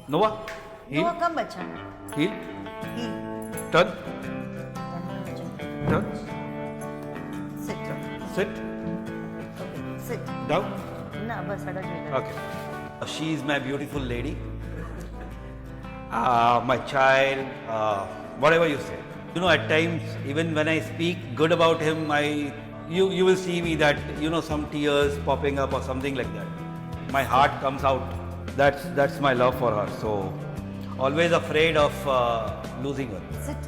Noah, heel, नोआ कब बचा? heel, ही turn, turn, sit sit, okay sit down. ना बस हटा जाएगा. Okay. She is my beautiful lady. My child, whatever you say. You know, at times, even when I speak good about him, you will see me that, you know, some tears popping up or something like that. My heart comes out. That's my love for her. So, always afraid of losing her. Sit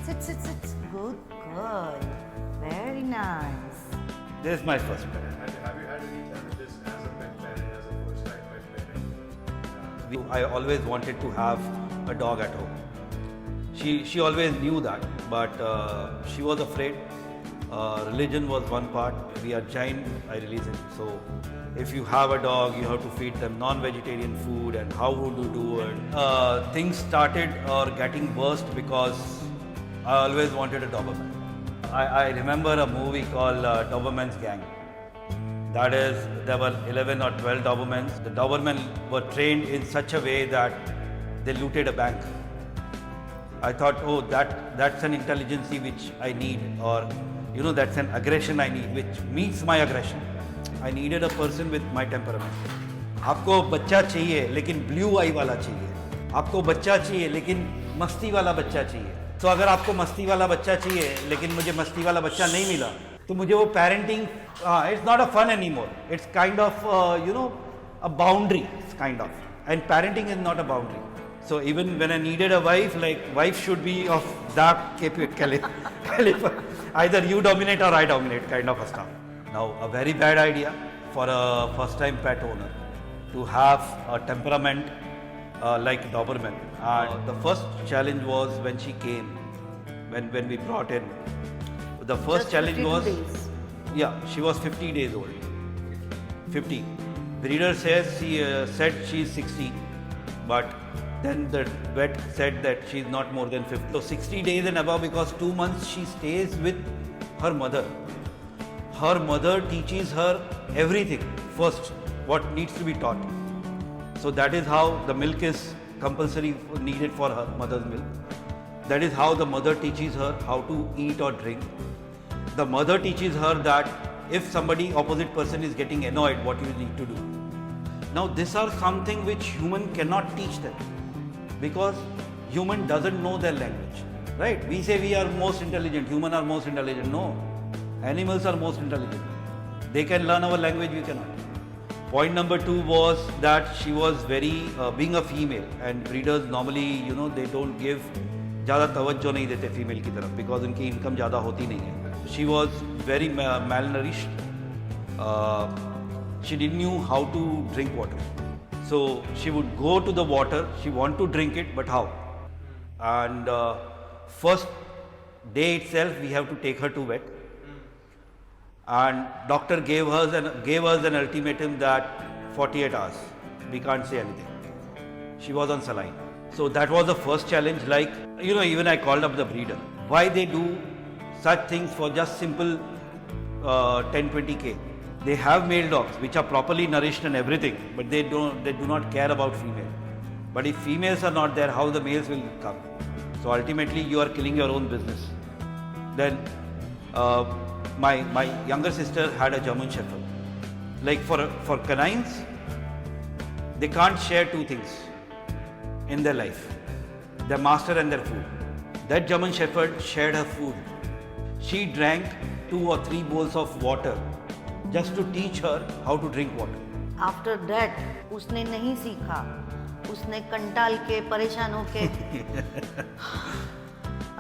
sit sit sit good girl very nice. This is my first pet. Have you had any challenges as a pet parent, as a first time pet parent? I always wanted to have a dog at home. She always knew that, but she was afraid. Religion was one part. We are Jain, I release it. So if you have a dog, you have to feed them non-vegetarian food, and how would you do it? Things started getting worse because I always wanted a Doberman. I remember a movie called Doberman's Gang. That is, there were 11 or 12 Dobermans. The Dobermen were trained in such a way that they looted a bank. I thought, oh, that's an intelligence which I need, or you know, that's an aggression I need, which meets my aggression. I needed a person with my temperament. आपको बच्चा चाहिए लेकिन blue आई वाला चाहिए. आपको बच्चा चाहिए लेकिन मस्ती वाला बच्चा चाहिए. तो अगर आपको मस्ती वाला बच्चा चाहिए लेकिन मुझे मस्ती वाला बच्चा नहीं मिला, तो मुझे वो parenting, it's not a fun anymore. It's kind of you know a boundary, kind of, and parenting is not a boundary. So even when I needed a wife, like wife should be of that caliber. Either you dominate or I dominate, kind of a stuff. Now a very bad idea for a first time pet owner to have a temperament like Doberman. And the first challenge was when she came, when we brought in. The first Just challenge 52 was, days. yeah, she was 50 days old. 50. Breeder says said she's 60, but then the vet said that she's not more than 50. So 60 days and above, because 2 months she stays with her mother. Her mother teaches her everything first, what needs to be taught. So that is how the milk is compulsory needed for her, mother's milk. That is how the mother teaches her how to eat or drink. The mother teaches her that if somebody opposite person is getting annoyed, what you need to do. Now these are something which human cannot teach them, because human doesn't know their language, right? We say we are most intelligent, human are most intelligent. No, animals are most intelligent. They can learn our language, we cannot. Point number 2 was that she was very, being a female, and breeders normally, you know, they don't give ज़्यादा तवज्जो नहीं देते female की तरफ, because उनकी income ज़्यादा होती नहीं है. She was very malnourished. She didn't know how to drink water. So she would go to the water, she want to drink it, but how? And first day itself we have to take her to vet. And doctor gave us an ultimatum that 48 hours, we can't say anything. She was on saline. So that was the first challenge. Like, you know, even I called up the breeder. Why they do such things for just simple 10-20K? They have male dogs which are properly nourished and everything, but they do not care about female. But if females are not there, how the males will come? So ultimately you are killing your own business. Then my younger sister had a German Shepherd. Like for canines, they can't share 2 things in their life: their master and their food. That German Shepherd shared her food. She drank 2 or 3 bowls of water just to teach her how to drink water. After that उसने नहीं सीखा, उसने कंटाल के परेशान होके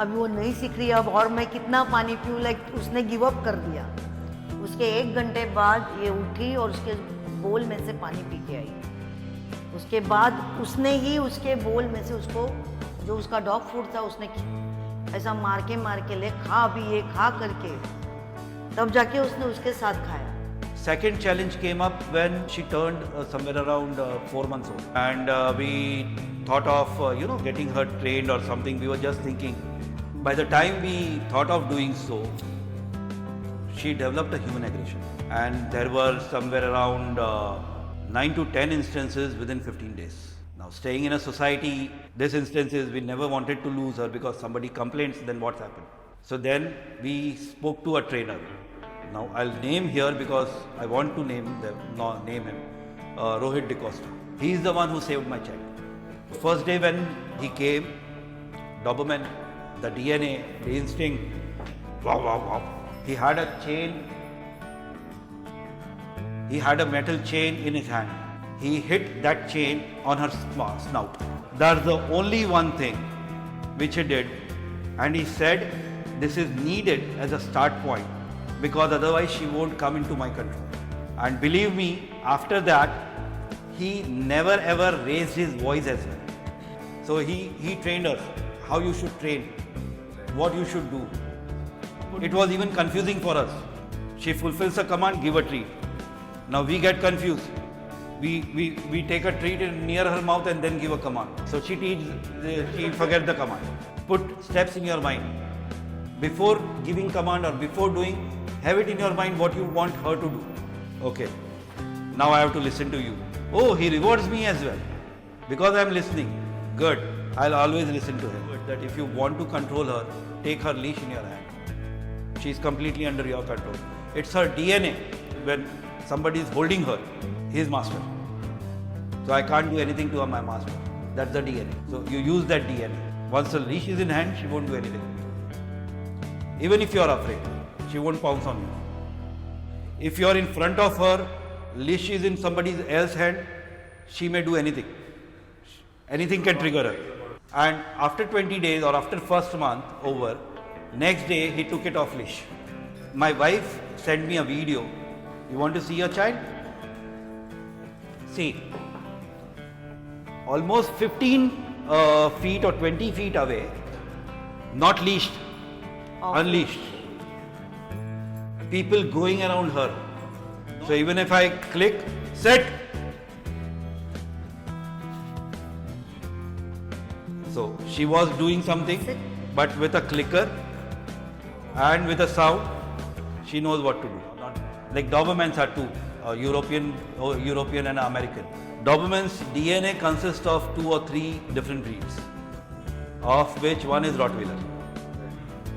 अभी वो नहीं सीख रही अब, और मैं कितना पानी पीऊँ, लाइक उसने गिव अप कर दिया. उसके 1 घंटे बाद ये उठी और उसके बोल में से पानी पी के आई. उसके बाद उसने ही उसके बोल में से उसको, जो उसका डॉग फूड था, उसने ऐसा मार के ले, खा अभी ये, खा करके तब जाके उसने उसके साथ खाया. Second challenge came up when she turned somewhere around 4 months old, and we thought of getting her trained or something. We were just thinking. By the time we thought of doing so, she developed a human aggression, and there were somewhere around 9 to 10 instances within 15 days. Now, staying in a society, this instance is we never wanted to lose her because somebody complains, then what's happened? So then we spoke to a trainer. Now, I'll name here because I want to name him, Rohit DeCosta. He's the one who saved my child. First day when he came, Doberman, the DNA, the instinct, wow, wow, wow. He had a chain, he had a metal chain in his hand. He hit that chain on her snout. That's the only one thing which he did. And he said, this is needed as a start point because otherwise she won't come into my control. And believe me, after that, he never ever raised his voice as well. So he trained us how you should train, what you should do. It was even confusing for us. She fulfills a command, give a treat. Now we get confused. We take a treat near her mouth and then give a command. So she forget the command. Put steps in your mind. Before giving command or before doing, have it in your mind what you want her to do. Okay, now I have to listen to you. Oh, he rewards me as well. Because I am listening. Good, I'll always listen to him. That if you want to control her, take her leash in your hand. She is completely under your control. It's her DNA. When somebody is holding her, he is master. So I can't do anything to my master. That's the DNA. So you use that DNA. Once the leash is in hand, she won't do anything. Even if you are afraid, she won't pounce on you. If you are in front of her, leash is in somebody else's hand, she may do anything. Anything can trigger her. And after 20 days or after first month over, next day he took it off leash. My wife sent me a video. You want to see your child? See, almost 15 feet or 20 feet away, not leashed, unleashed. People going around her. So even if I click, set. So she was doing something, but with a clicker and with a sound, she knows what to do. Like Dobermans are two, European and American. Doberman's DNA consists of 2 or 3 different breeds, of which one is Rottweiler.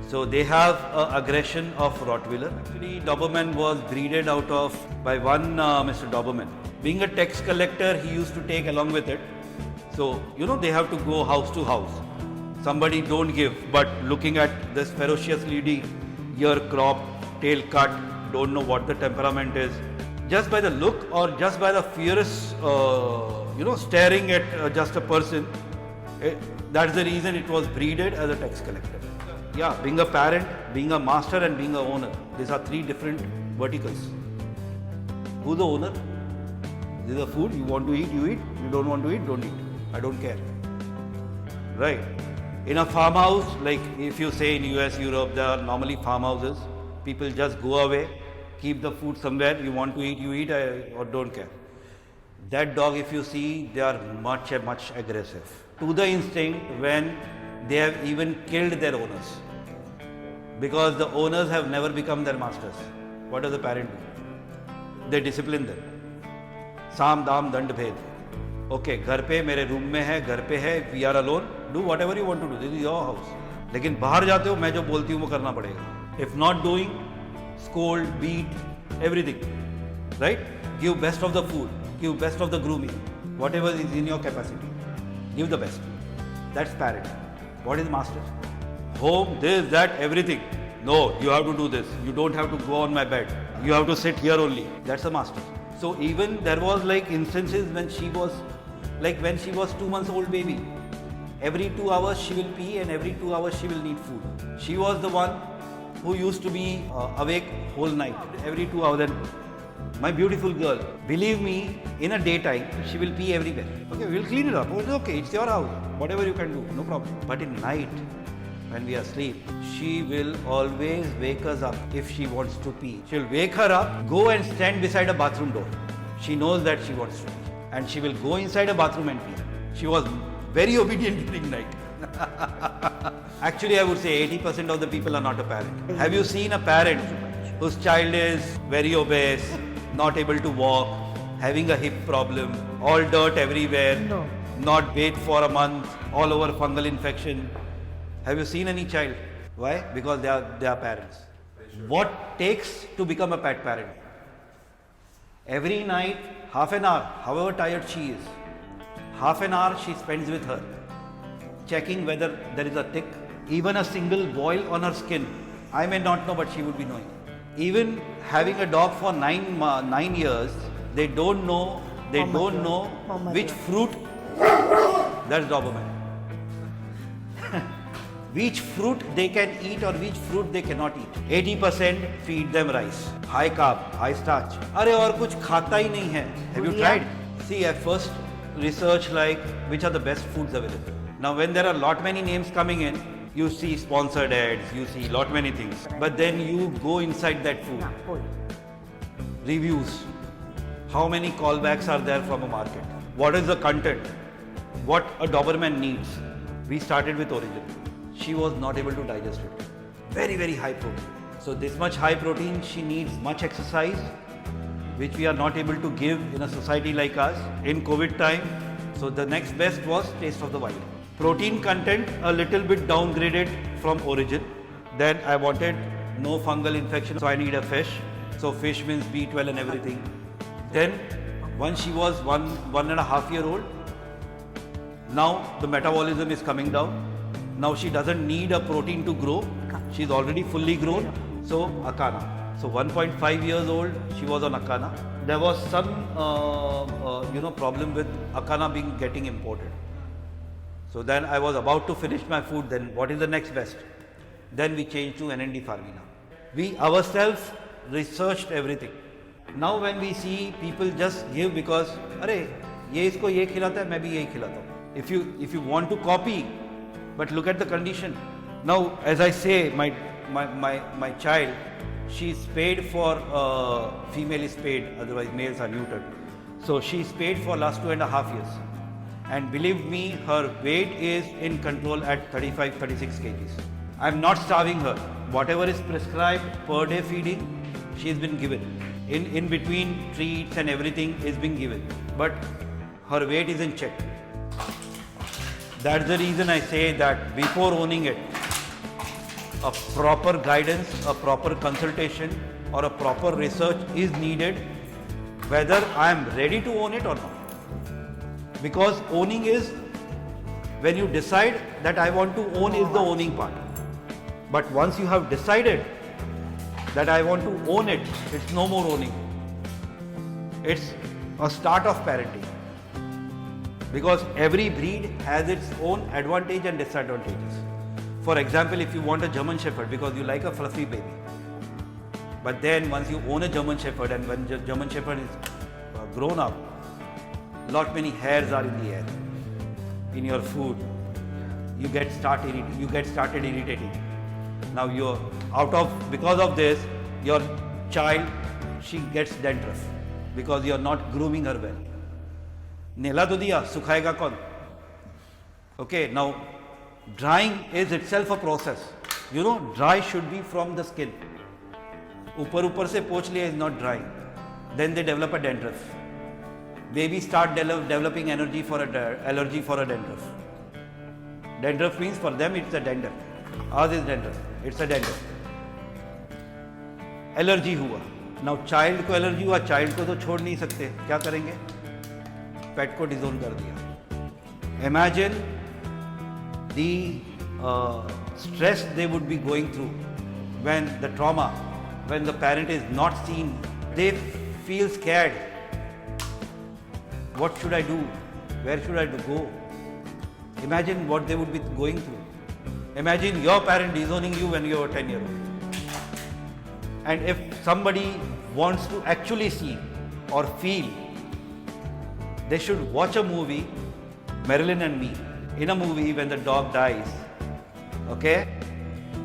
So they have aggression of Rottweiler. Actually, Doberman was breeded out of by one Mr. Doberman. Being a tax collector, he used to take along with it. So, they have to go house to house. Somebody don't give, but looking at this ferocious lady, ear cropped, tail cut, don't know what the temperament is. Just by the look or just by the fierce, staring at just a person, that's the reason it was breeded as a tax collector. Yeah, being a parent, being a master and being a owner. These are 3 different verticals. Who's the owner? This is the food. You want to eat, you eat. You don't want to eat, don't eat. I don't care. Right. In a farmhouse, like if you say in US, Europe, there are normally farmhouses. People just go away, keep the food somewhere. You want to eat, you eat, or don't care. That dog, if you see, they are much aggressive. To the instinct when they have even killed their owners. Because the owners have never become their masters. What does the parent do? They discipline them. Sam, dam, dand, bhed. Okay, घर पे मेरे room में है, घर पे है, we are alone. Do whatever you want to do. This is your house. लेकिन बाहर जाते हो, मैं जो बोलती हूँ वो करना पड़ेगा. If not doing, scold, beat, everything. Right? Give best of the food. Give best of the grooming. Whatever is in your capacity. Give the best. That's parent. What is master? Home, this, that, everything. No, you have to do this. You don't have to go on my bed. You have to sit here only. That's a master. So even there was like instances when she was 2 months old baby. Every 2 hours she will pee and every 2 hours she will need food. She was the one who used to be awake whole night. Every 2 hours. And my beautiful girl, believe me, in a daytime she will pee everywhere. Okay, we'll clean it up. Okay, it's your house. Whatever you can do, no problem. But in night, when we are asleep, she will always wake us up if she wants to pee. She'll wake her up, go and stand beside a bathroom door. She knows that she wants to pee. And she will go inside a bathroom and pee. She was very obedient during night. Actually, I would say 80% of the people are not a parent. Have you seen a parent whose child is very obese, not able to walk, having a hip problem, all dirt everywhere? No. not bathe for a month, all over fungal infection. Have you seen any child? Why? Because they are parents. What takes to become a pet parent? Every night, half an hour, however tired she is, half an hour she spends with her, checking whether there is a tick, even a single boil on her skin. I may not know, but she would be knowing. Even having a dog for 9 years, they don't know Mama which dear. fruit. That's Doberman. Which fruit they can eat or which fruit they cannot eat. 80% feed them rice, high carb, high starch. अरे और कुछ खाता ही नहीं है. Have you बढ़िया. tried? See, I first research like which are the best foods available. Now when there are lot many names coming in, you see sponsored ads, you see lot many things. But then you go inside that food. ना बोल. Reviews. How many callbacks are there from a market? What is the content? What a Doberman needs. We started with Origin. She was not able to digest it. Very, very high protein. So this much high protein, she needs much exercise, which we are not able to give in a society like us in COVID time. So the next best was Taste of the Wild. Protein content a little bit downgraded from Origin. Then I wanted no fungal infection, so I need a fish. So fish means B12 and everything. Then once she was 1.5 year old, now the metabolism is coming down. Now she doesn't need a protein to grow. She's already fully grown. So Akana. So 1.5 years old, she was on Akana. There was some problem with Akana getting imported. So then I was about to finish my food. Then what is the next best? Then we changed to NND Farmina. We ourselves researched everything. Now when we see people just give because अरे ये इसको ये खिलाता है मैं भी यही खिलाता हूँ. If you want to copy, but look at the condition. Now as I say, my child, she's spayed for female is spayed, otherwise males are neutered. So she's spayed for last 2.5 years. And believe me, her weight is in control at 35-36 kgs. I'm not starving her. Whatever is prescribed per day feeding, she's been given. In between treats and everything is being given. But her weight is in check. That's the reason I say that before owning it, a proper guidance, a proper consultation or a proper research is needed whether I am ready to own it or not. Because owning is when you decide that I want to own is the owning part. But once you have decided that I want to own it, it's no more owning. It's a start of parenting. Because every breed has its own advantage and disadvantages. For example, if you want a German Shepherd because you like a fluffy baby, but then once you own a German Shepherd and when the German Shepherd is grown up, lot many hairs are in the air, in your food, you get started irritating. Now because of this, your child, she gets dandruff because you are not grooming her well. नेला तो दिया, सुखाएगा कौन? Okay, now drying is itself a process. You know, dry should be from the skin. ऊपर से पोंछ लिया is not drying. Then they develop a dandruff. Baby start developing allergy for a dandruff. Dandruff means for them it's a dander. Ours is dandruff. It's a dander. Allergy हुआ. Now child को allergy हुआ, child को तो छोड़ नहीं सकते. क्या करेंगे? Pet को डिजोन कर दिया. Imagine the stress they would be going through when the trauma, when the parent is not seen, they feel scared. What should I do? Where should I go? Imagine what they would be going through. Imagine your parent disowning you when you were 10 years old. And if somebody wants to actually see or feel, they should watch a movie, Marilyn and Me. In a movie, when the dog dies, okay,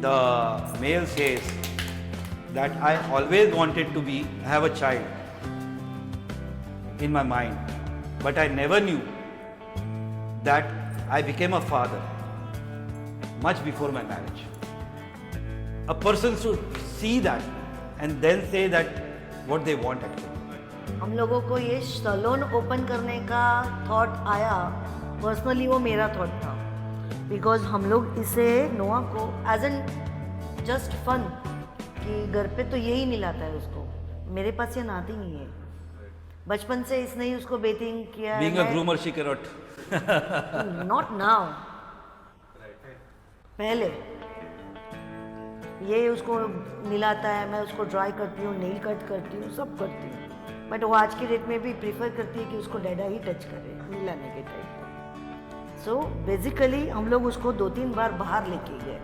the male says that I always wanted to have a child in my mind, but I never knew that I became a father much before my marriage. A person should see that and then say that what they want actually. हम लोगों को ये salon open करने का thought आया personally वो मेरा thought था, बिकॉज हम लोग इसे नोआ को एज एन जस्ट फन कि घर पे तो यही मिलाता है उसको, मेरे पास ये नाती नहीं है। बचपन से इसने ही उसको बेटिंग किया Being a groomer, she cannot. Not now, पहले ये उसको मिलाता है, मैं उसको ड्राई करती हूँ, नेल कट करती हूँ, सब करती हूँ, बट वो आज की डेट में भी प्रीफर करती है कि उसको डैडा ही टच करे मिलाने के टाइप। सो बेसिकली हम लोग उसको 2-3 बार बाहर लेके गए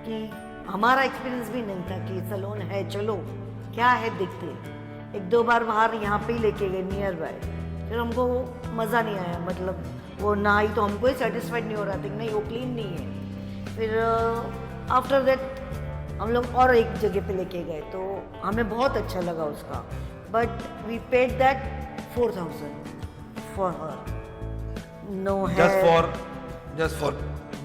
कि हमारा एक्सपीरियंस भी नहीं था कि सैलून है, चलो क्या है देखते हैं। 1-2 बार बाहर यहाँ पे ही लेके गए नियर बाय, फिर हमको वो मज़ा नहीं आया, मतलब वो ना ही तो हमको ही सेटिस्फाइड नहीं हो रहा था कि नहीं वो क्लीन नहीं है। फिर आफ्टर दैट हम लोग और एक जगह पे लेके गए तो हमें बहुत अच्छा लगा उसका, but we paid that 4,000 for her, no hair, just for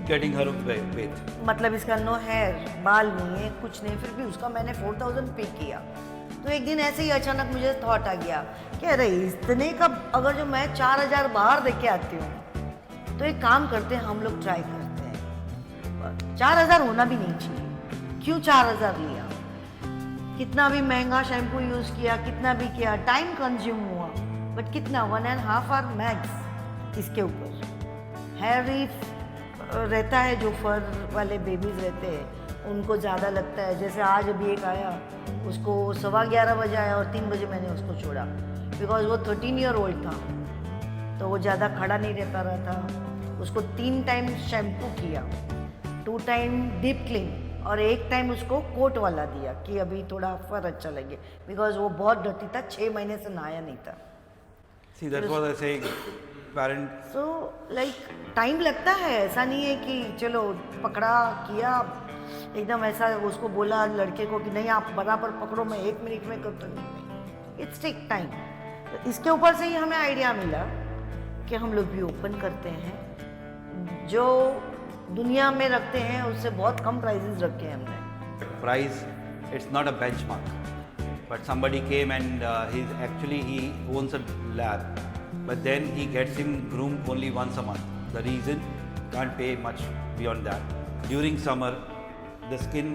getting her weight. मतलब इसका नो हेयर, बाल नहीं है, कुछ नहीं, फिर भी उसका मैंने 4,000 पे किया। तो एक दिन ऐसे ही अचानक मुझे थॉट आ गया कि अरे इतने का अगर जो मैं 4,000 बाहर दे के आती हूँ तो एक काम करते हैं, हम लोग ट्राई करते हैं। 4,000 होना भी नहीं चाहिए, क्यों 4,000 लिया, कितना भी महंगा शैम्पू यूज़ किया, कितना भी किया, टाइम कंज्यूम हुआ, बट कितना 1.5 आवर मैक्स इसके ऊपर। हेयर ही रहता है, जो फर वाले बेबीज़ रहते हैं उनको ज़्यादा लगता है। जैसे आज अभी एक आया, उसको 11:15 बजे आया और 3 बजे मैंने उसको छोड़ा, बिकॉज वो 13 ईयर ओल्ड था, तो वो ज़्यादा खड़ा नहीं रहता रहा था। उसको 3 टाइम शैम्पू किया, 2 टाइम डीप क्लीन और 1 टाइम उसको कोट वाला दिया कि अभी थोड़ा फर अच्छा लगे, बिकॉज वो बहुत डर्टी था, 6 महीने से नहाया नहीं था। See, that's what I say, parent. So like time लगता है, ऐसा नहीं है कि चलो पकड़ा किया एकदम, ऐसा उसको बोला लड़के को कि नहीं आप बराबर पकड़ो, मैं 1 मिनट में करता नहीं, इट्स टेक टाइम। तो इसके ऊपर से ही हमें आइडिया मिला कि हम लोग भी ओपन करते हैं, जो दुनिया में रखते हैं उससे बहुत कम प्राइजेस रखे हैं हमने। Price, it's not a benchmark. But somebody came and he owns a lab, but then he gets him groomed only once a month. The reason, can't pay much beyond that. During summer, the skin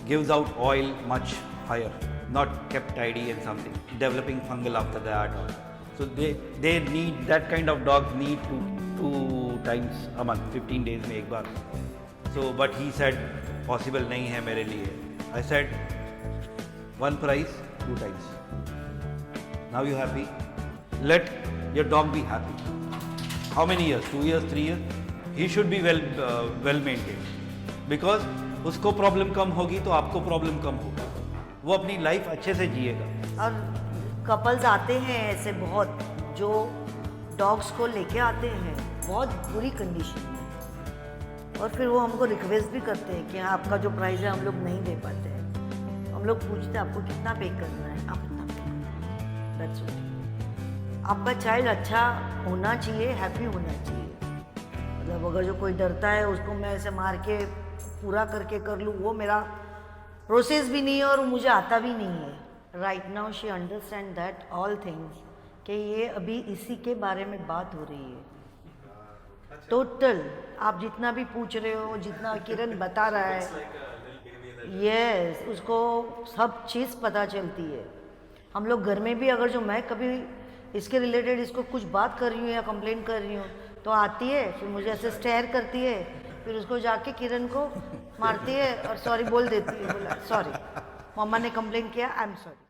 gives out oil much higher, not kept tidy and something, developing fungal after that. So they need, that kind of dogs need 2 times a month, 15 days में एक बार. So but he said possible नहीं है मेरे लिए. I said one price, 2 times. Now you happy? Let your dog be happy. How many years? 2 years, 3 years? He should be well maintained. Because उसको problem कम होगी तो आपको प्रॉब्लम कम होगा, वो अपनी लाइफ अच्छे से जिएगा। और कपल्स आते हैं ऐसे बहुत, जो डॉग्स को लेके आते हैं बहुत बुरी कंडीशन में, और फिर वो हमको रिक्वेस्ट भी करते हैं कि हाँ आपका जो प्राइस है हम लोग नहीं दे पाते हैं। हम लोग पूछते हैं आपको कितना पे करना है, आप इतना पे करो, दैट्स ऑल। आपका चाइल्ड अच्छा होना चाहिए, हैप्पी होना चाहिए। मतलब अगर जो कोई डरता है उसको मैं ऐसे मार के पूरा करके कर लूँ, वो मेरा प्रोसेस भी नहीं है और मुझे आता भी नहीं है। Right now she understand that all things, कि ये अभी इसी के बारे में बात हो रही है। टोटल आप जितना भी पूछ रहे हो, जितना किरण बता रहा है, यस उसको सब चीज़ पता चलती है। हम लोग घर में भी अगर जो मैं कभी इसके रिलेटेड इसको कुछ बात कर रही हूँ या कंप्लेन कर रही हूँ तो आती है, फिर मुझे ऐसे स्टेयर करती है, फिर उसको जाके किरण को मारती है और सॉरी बोल देती है, बोला सॉरी मम्मा ने कंप्लेन किया, आई एम सॉरी।